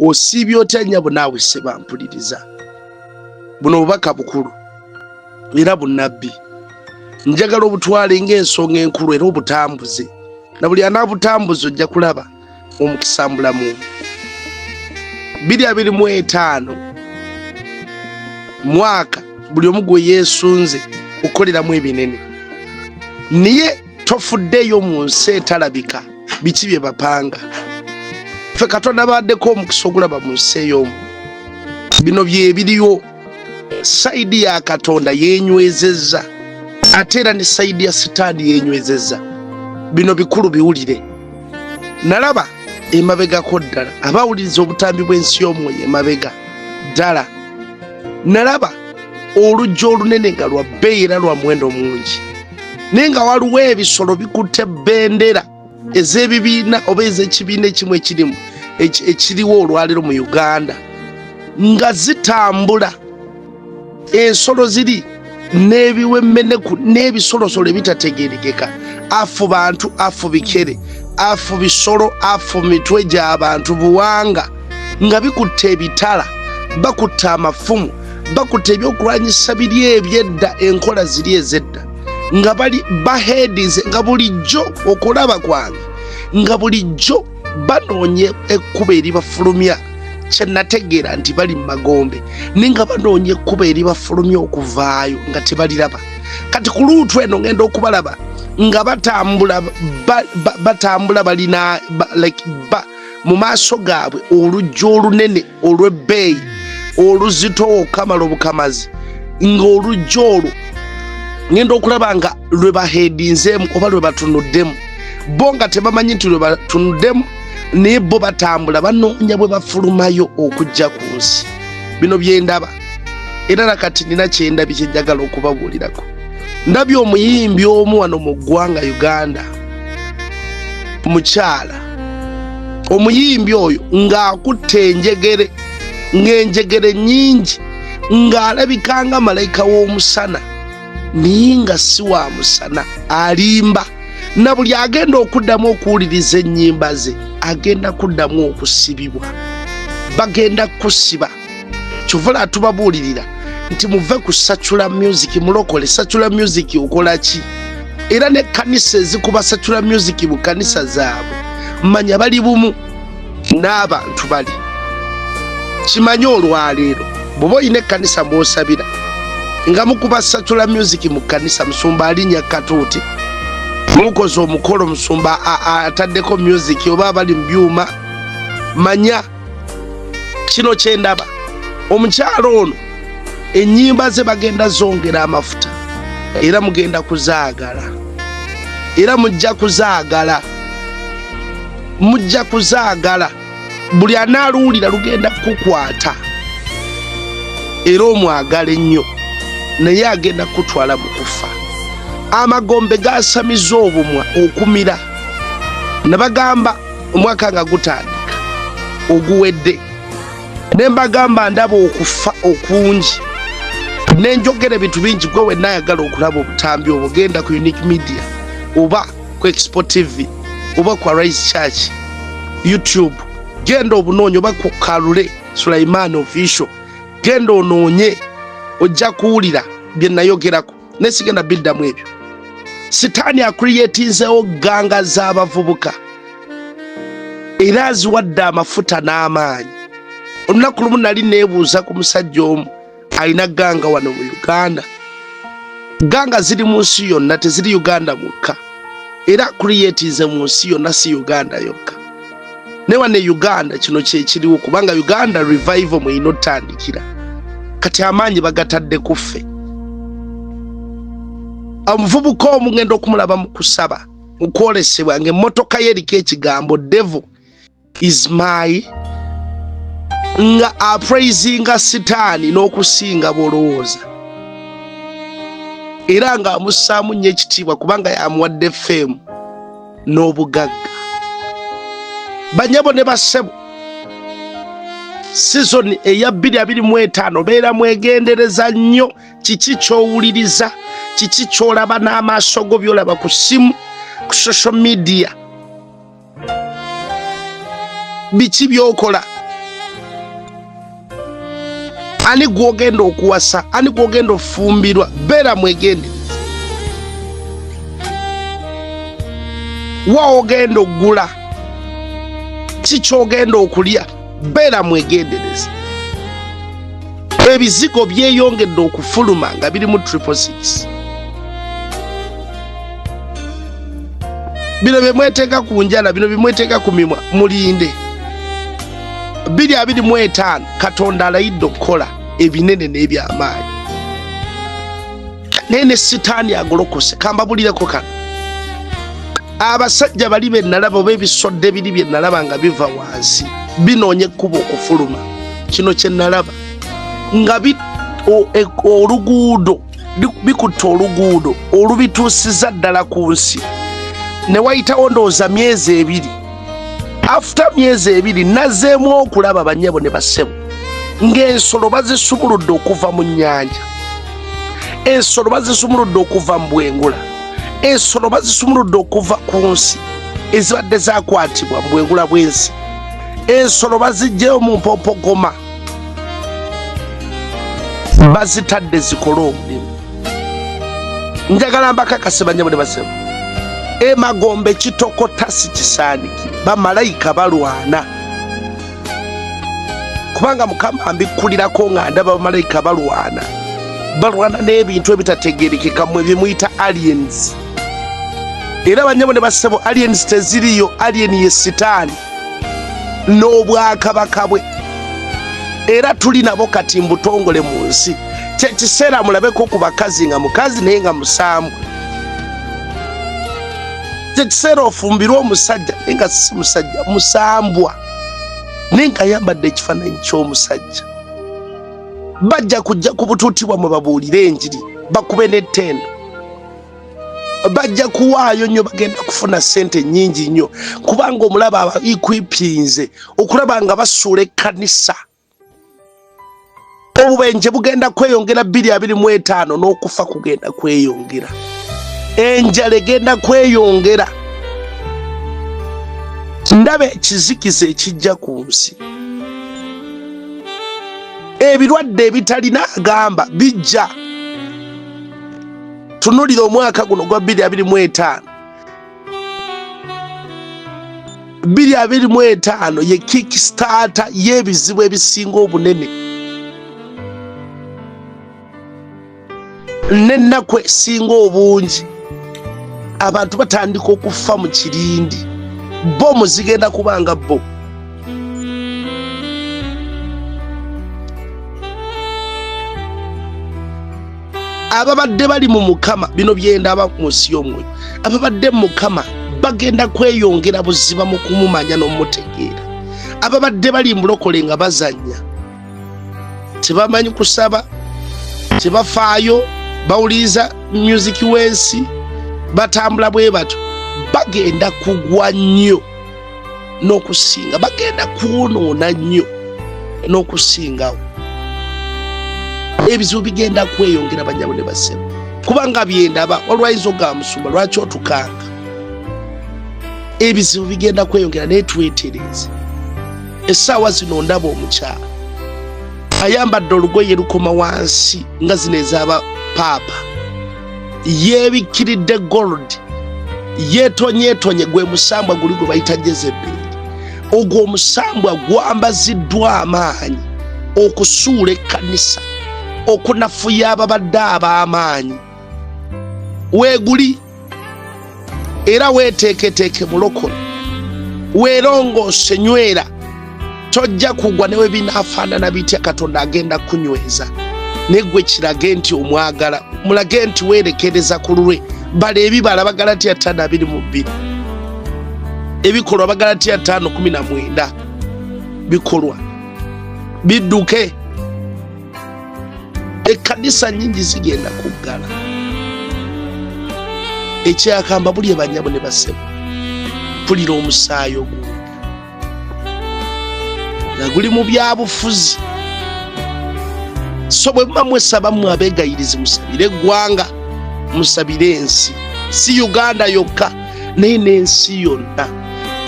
Osibye otya nnyabo naawe seba mpuliriza. Buno bubaka bukulu era bunnabbi. Njagala obutwale ng'ensonga enkulu era obutambuze. Na buli anaabutambuza ojja kulaba omukisa mulamu. 2025 mwaka buli omu gwe yeesunze okukoleramu ebinene. Niye tofuddeyo mu nsi etalabika biki bye bapanga. Ffe Katonda baddeko omukisa ogulaba mu nsi ey'omu. Bino bye biriyo. Saidi ya Katonda yenywezezza ate era ne saidi ya Sitaani yenywezezza. Bino bikulu biwulire. Nalaba emabegako ddala abawuliriza obutambi bw'ensi y'omwoyo emabega ddala. Nalaba olujja olunene nga lwa bbeeyi era lwa muwendo mungi. Naye nga waliwo ebisolo bikutte bendera ez'ebibiina oba ez'ekibiina ekimu ekiriwo olwaleero mu Uganda nga zitambula. Ensolo ziri n'ebiwemmeneku n'ebisolosolo ebitategeerekeka. Afu bantu, afu bikere, afu bisolo, afu mitwe gy'abantu buwanga nga bikutte ebitala, bakutte amafumu, bakutte ebyokulwanyisa biri ebyedda, enkola ziri ez'edda nga bali baheedize nga bulijjo okulaba kwange nga bulijjo banoonye ekkuba eribafulumya. Kyenategeera nti bali mu magombe ninga banoonye ekkuba eribafulumya okuvaayo nga tebaliraba. Kati ku luutu eno ngenda okubalaba nga batambula balina mu maaso gaabwe olujja olunene olw'ebbeeyi oluzitowo okamala obukamazi nga olujja olwo ngenda okulaba nga lwe baheedinzeemu oba lwe batunuddemu bo nga tebamanyi nti lwe batunuddemu naye bo batambula banoonya bwe bafulumayo okujja ku nsi. Bino bye ndaba era nakati nina kyendabye kye njagala okubabuulirako. Ndabye omuyimbi omu wano mu ggwanga Uganda, mukyala. Omuyimbi oyo ng'akutte enjegere, ng'enjegere nnyingi, ng'alabika nga malayika w'omusana naye nga si wa musana, alimba. Na buli agenda okuddamu okuwuliriza ennyimba ze agenda kuddamu okusibibwa. Bagenda kusiba. Kyovula tubabuulirira nti muve ku Secular music mulokole. Secular music okola ki? Era n'ekkanisa ezikuba Secular music mu kkanisa zaabwe manya bali bumu n'abantu bali. Kimanye olwaleero bw'oba olina ekkanisa mw'osabira nga mukuba Secular music mu kkanisa, musumba alinnya katuuti, mukoze omukolo musumba ataddeko music oba abali mu byuma, manya kino kyendaba. Omukyalo ono ennyimba ze bagenda zongera amafuta era mugenda kuzaagala era mujja kuzaagala. Buli anaaluwulira lugenda kukwata era omwagala ennyo naye agenda kutwala mu kufa. Amagombe gaasamiza obumwa okumira. Nabagamba omwaka nga gutandika oguwedde ne mbagamba ndaba okufa okungi nenjogera ebintu bingi. Gwe wenna ayagala okulaba obutambi obwo genda ku Unique Media oba ku Expo TV oba ku Rise Church YouTube, genda obunoonye oba ku Kalule Sulaiman Official, genda onoonye ojja kuwulira bye nayogerako nesigenda biddamu ebyo. Sitaani akuriyetinzewo ganga z'abavubuka era aziwadde amafuta n'amaanyi. Olunaku lumu nali neebuuza ku musajja omu alina ganga wano mu Uganda. Ganga ziri mu nsi yonna, teziri Uganda mwokka, era akuriyetinze mu nsi yonna, si Uganda yokka. Ne wane Uganda kino kyekiriwo kubanga Uganda revival mweyina otandikira. Kati amaanyi bagatadde ku ffe. Omuvubuka omu ngenda okumulaba mu kusaba okwolesebwa ng'emmotoka ye eriko ekigambo devil is my, nga apraisinga Sitaani n'okusinga bw'olowooza era ng'amussaamu nnyo ekitiibwa kubanga yamuwadde ffeemu n'obugagga. Banyabo ne bassebo, season eya 2025 beera mwegendereza nnyo kiki ky'owuliriza, kiki ky'olaba n'amaaso go by'olaba ku simu, ku social media, biki by'okola. ani gwogenda okuwasa, ani gwogenda ofumbirwa, beera mwegendereza. Wa ogenda okugula, ki kyogenda okulya, beera mwegendereza. Ebizigo byeyongedde okufuluma nga biri mu 666. Bino bye mweteeka ku njala, bino bye mweteeka ku mimwa, mulinde. 2025 Katonda alayidde okukola ebinene n'ebyamaanyi. Nene sitaani agolokose, kambabulireko kano. Abasajja bali be nalaba oba ebisodde biri bye nalaba nga biva wansi binoonye ekkubo okufuluma. Kino kye nalaba nga oluguudo bikutte oluguudo olubituusiza ddala ku nsi. Ne wayitawo ndowooza myezi 2. After myezi 2 nazzeemu okulaba bannyabo ne bassebo ng'ensolo bazisumuludde okuva mu nnyanja, ensolo bazisumuludde okuva mu bwengula, ensolo bazisumuludde okuva ku nsi ezibadde zakwatibwa mu bwengula bw'ensi, ensolo baziggyeyo mu mpopogoma bazitadde zikole omulimu. Njagala mbakakase bannyabo ne bassebo, emagombe kitokota si kisaaniki, bamalayika balwana. Kubanga Mukama mbikkulirako nga ndaba bamalayika balwana n'ebintu ebitategeerekeka mwe bimuyita aliens. Era bannyabo ne bassebo, aliens teziriyo, alien ye sitaani n'obwakabaka bwe. Era tuli nabo kati mbutongole mu nsi. Kyekiseera mulabeko ku bakazi nga mukazi naye nga musambwa. Kyekiseera ofumbirwa omusajja naye nga si musajja, musambwa naye nga ayambadde ekifaananyi ky'omusajja. Bajja kujja ku butuuti bwamwe babuulire enjiri, bakube n'ettendo. Bajja kuwaayo nnyo, bagenda kufuna ssente nnyingi nnyo kubanga omulaba aba equipinze okulaba nga basuula ekkanisa. Obubenje bugenda kweyongera 2025 n'okufa kugenda kweyongera. Enjala egenda kweyongera. Ndaba ekizikiza ekijja ku nsi. Ebirwadde ebitalina agamba bijja. Tunulira omwaka guno gwa 2025. 2025 ye kickstarter y'ebizibu ebisinga obunene. N'ennaku esinga obungi abantu batandika okufa mu kirindi. Bomu zigenda kubanga bo. Ababadde bali mu Mukama, bino byendaba mu nsi y'omwoyo, ababadde mu Mukama bagenda kweyongera buziba mu kumumanya n'omutegeera. Ababadde bali mulokole nga bazanya, tebamanyi kusaba, tebafaayo, bawuliriza music w'ensi, batambula bwe bato, bagenda kugwa nnyo n'okusinga, bagenda kwonoona nnyo n'okusingawo. Ebizibu bigenda kweyongera bannyabo ne bassebo kubanga byendaba, olwayizo ga musumba lwaki otukanga. Ebizibu bigenda kweyongera naye twetereze. Essaawa zino ndaba omukyala ayambadde olugoye lukoma wansi nga zino ez'aba paapa, yeebikkiridde gold, yeetonyeetonye, gwe musambwa guli gwe bayita Jezeberi. Ogwo omusambwa gwambaziddwa amaanyi okusuula ekkanisa, okunafuya ababadde ab'amaanyi. Weeguli era weeteeketeeke mulokole, weerongoose nywera, tojja kugwa newe binaafaanana bitya Katonda agenda kunyweza. Negwe kirage nti omwagala, mulage nti weerekereza ku lulwe. Bala ebibala Bagalatiya 5:22, ebikolwa Bagalatiya 5:19 bikolwa bidduke. Ekkanisa nnyingi zigenda kuggala. Ekyakamba buli bannyabo ne bassebo, mpulira omusaayi ogwo nga guli mu byabufuzi. So bwe muba mwesaba mmwe abeegayirizi, musabire eggwanga, musabire ensi, si Uganda yokka naye n'ensi yonna,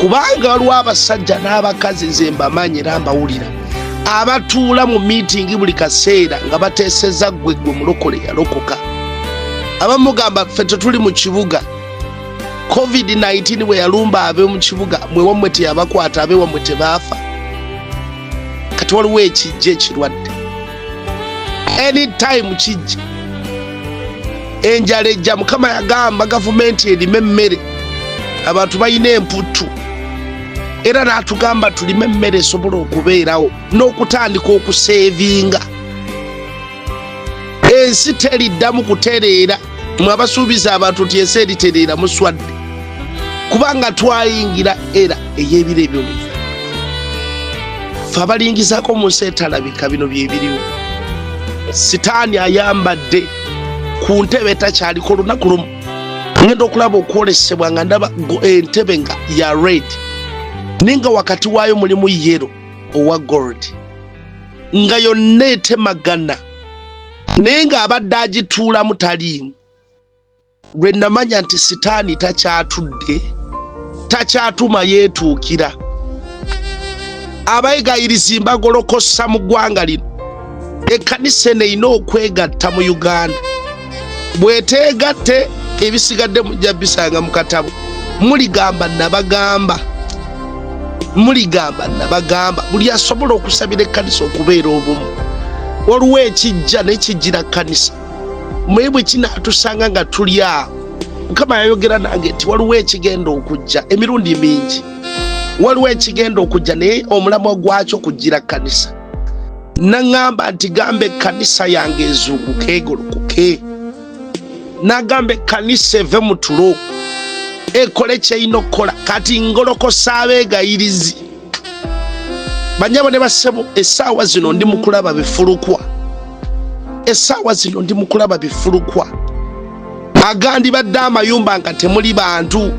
kubanga waliwo abasajja n'abakazi nze mbamanyi era mbawulira abatuula mu meeting buli kaseera nga bateeseza gwe mulokole yalokoka. Abamugamba ffe tetuli mu kibuga, COVID-19 bwe yalumba abe mu kibuga, mwe wammwe teyabakwata, abe wammwe tebaafa. Kati waliwo ekijja ekirwadde, anytime kijja. Enjala ejja, Mukama yagamba gavumenti erime emmere, abantu balina emputu, era n'atugamba tulime emmere esobola okubeerawo n'okutandika okuseevinga. Ensi teriddamu kutereera, mwe abasuubiza abantu ti ensi eritereera muswadde, kubanga twayingira era ey'ebiro ebyo. Ffe abalingizaako mu nsi etalabika, bino byebiriwo. Sitaani ayambadde ku ntebe etakyaliko olunaku lumu. Ngenda okulaba okwolesebwa nga ndaba entebe nga ya red, ninga wakati waayo mulimu yero owa gold, nga yonna etemagana, naye nga abadde agituulamu taliimu. Lwe namanya nti Sitaani takyatudde, takyatuma yeetuukira. Abayigayirizi mbagolokosa mu ggwanga lino, ekkanisa eno erina okwegatta mu Uganda. Bweteegatte ebisigadde mujja bisanga mu katabo. Muligamba nabagamba, buli asobola okusabira ekkanisa okubeera obumu. Waliwo ekijja n'ekijjira kkanisa, mwe bwe kinaatusanga nga tuli awo. Mukama yayogera nange nti waliwo ekigenda okujja emirundi mingi, waliwo ekigenda okujja naye omulamwa gwakyo kujjira kkanisa. Naŋŋamba nti gamba ekkanisa yange ezuukuke egolokoke, n'agamba ekkanisa eve mu tulo ekole kyeyina okukola. Kati ngolokosa abeegayirizi. Banyabo ne bassebo, essaawa zino ndi mu kulaba bifulukwa, agandi badde amayumba nga temuli bantu,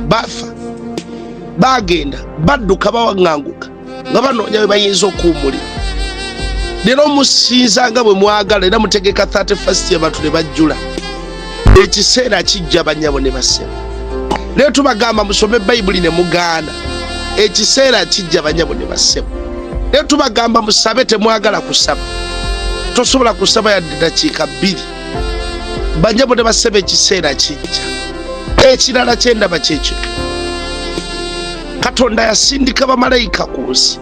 bafa bagenda badduka bawaŋŋanguka nga banoonya bwe bayinza okuwummulira. Leero musinza nga bwe mwagala era mutegeka 31st abantu ne bajjula. Ekiseera kijja banyabo ne bassebo. Leero tubagamba musome Bayibuli ne mugaana. Ekiseera kijja banyabo ne bassebo. Leero tubagamba musabe temwagala kusaba. Tosobola kusaba yadde dakiika 2. Banyabo ne bassebo ekiseera kijja. Ekirala kyendaba kyekyo. Katonda yasindika bamalayika ku nsi.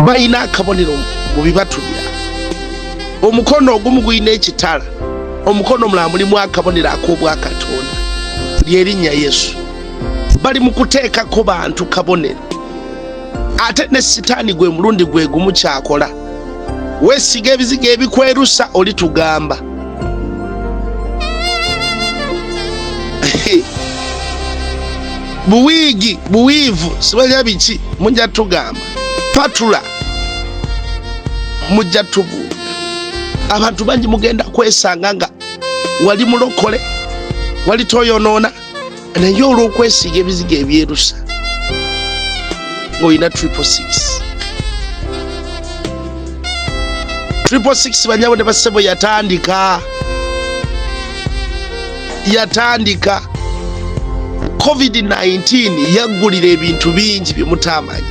Balina akabonero mu bibatu byabwe. Omukono ogumu gulina ekitala, omukono omulala mulimu akabonero ak'obwa Katonda, ly'erinnya Yesu. Bali mu kuteekako bantu kabonero. Ate ne Sitaani gwe mulundi gwe gumu kyakola. Weesiga ebizigo ebikwerusa olitugamba. Buwiivu, sibanya biki mujja tugamba. Patula mujja tubuuza. Abantu bangi mugenda kwesanga nga wali mulokole, wali toyonoona, naye olw'okwesiiga ebizigo ebyerusa ng'olina 666. 666 banyabo ne bassebo yatandika. COVID-19 yaggulira ebintu bingi bye mutamanyi,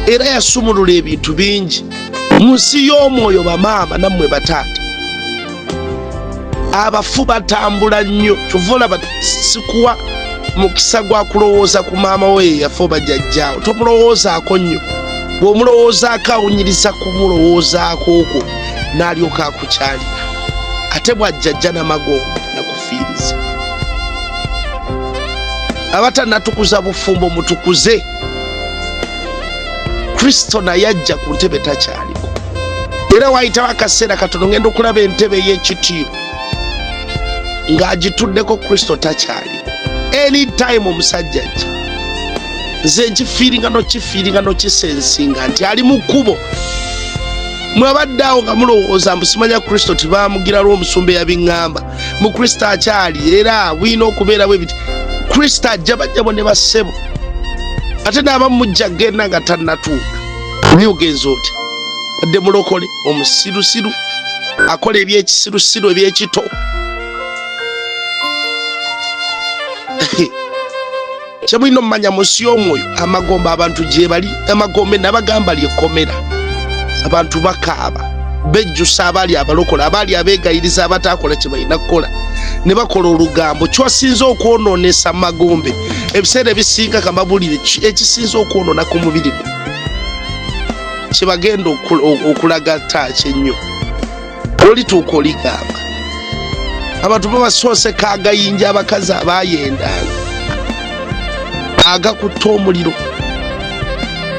era yasumulula ebintu bingi mu nsi y'omwoyo. Bamaama nammwe bataata, abafu batambula nnyo. Kyova olaba sikuwa mukisa gwa kulowooza ku maama we yafa oba jjajjaawo, tomulowoozaako nnyo. Bw'omulowoozaako awunyiriza kumulowoozaako okwo n'alyoka akukyalira. Ate bw'ajjajja n'amagombe nakufiiriza. Abatanatukuza bufumbo mutukuze. Kristo naye ajja ku ntebe takyaliko. Era waayitawo akaseera katono ngenda okulaba entebe y'ekitiibwa ng'agituddeko Kristo takyaliko. Anytime omusajja ajja, nze nkifiiringa nokisensinga nti ali mu kkubo. Mwabadde awo nga mulowooza mbusimanya Kristo tibaamugira lw'omusumba eyabiŋŋamba. Mu Kristo akyali era bwina okubeerawo ebiti. Kristo ajja bajjabo ne bassebo. Ate n'abamu mujja genda nga tannatuuka. Naye ogenza otya? Badde mulokole, omusirusiru, akola ebyekisirusiru ebyekito. kyemulina omumanya munsi y'omwoyo amagombe abantu gye bali amagombe nabagamba lyekomera abantu bakaaba bejjusa abaali abalokola abaali abeegayiriza abatakola kye balina kukola ne bakola olugambo kyosinza okwonoonesa magombe ebiseera ebisinga kamabulire ekisinza okwonoona ku mubiri gwe kyebagenda okulaga taaki ennyo olituuka oligamba abantu babasooseka agayinja abakazi abayendanga agakutta omuliro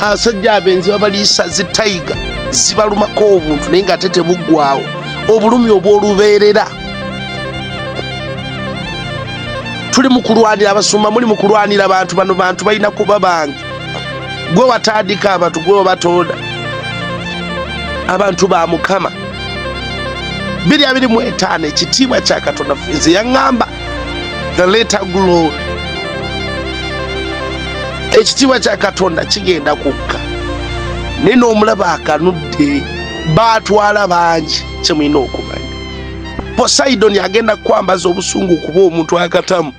abasajja abenzi babaliisa zitayiga zibalumako obuntu naye nga ate tebuggwaawo obulumi obw'olubeerera tuli mu kulwanira abasumba muli mu kulwanira abantu bano bantu balina kuba bange gwe watandika abantu gwe wabatonda abantu ba Mukama 2:25 ekitiibwa kya Katonda nze yaŋŋamba the later glory ekitiibwa kya Katonda kigenda kukka naye n'omulaba akanudde baatwala bangi kyemulina okumanya Poseidon agenda kukwambaza obusungu kuba omuntu akatamu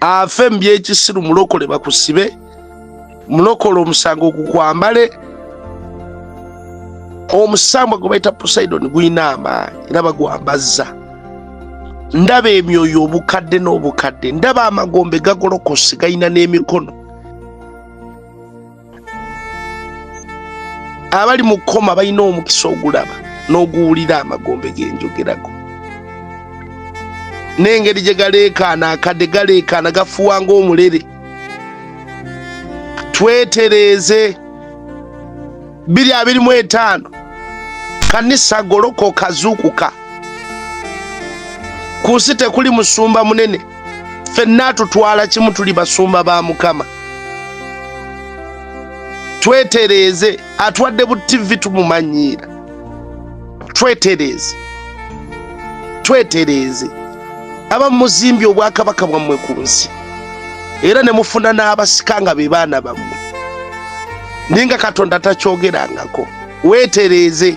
afe mu byekisiru mulokole bakusibe mulokole omusango okukwambale omusambwa gwe bayita Poseidon guyina amaanyi era bagwambazza ndaba emyoyo obukadde n'obukadde ndaba amagombe gagolokose gayina n'emikono abali mu kkoma balina omukisa ogulaba n'oguwulira amagombe genjogerako n'engeri gye galeekaana akadde galeekaana gafuuwa ng'omulere twetereeze 2:25 kanisa golokoka zuukuka ku nsi tekuli musumba munene ffenna tutwala kimu tuli basumba ba Mukama twetereeze atwadde bu TV tumumanyiira twetereeze aba muzimbye obwakabaka bwammwe ku nsi era ne mufuna n'abasika nga be baana bammwe ninga Katonda takyogerangako weetereeze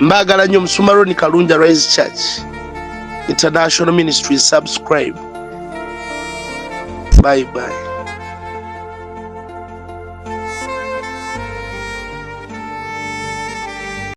mbagala nnyo Musumaroni Kalunja Rise Church International Ministry subscribe bye bye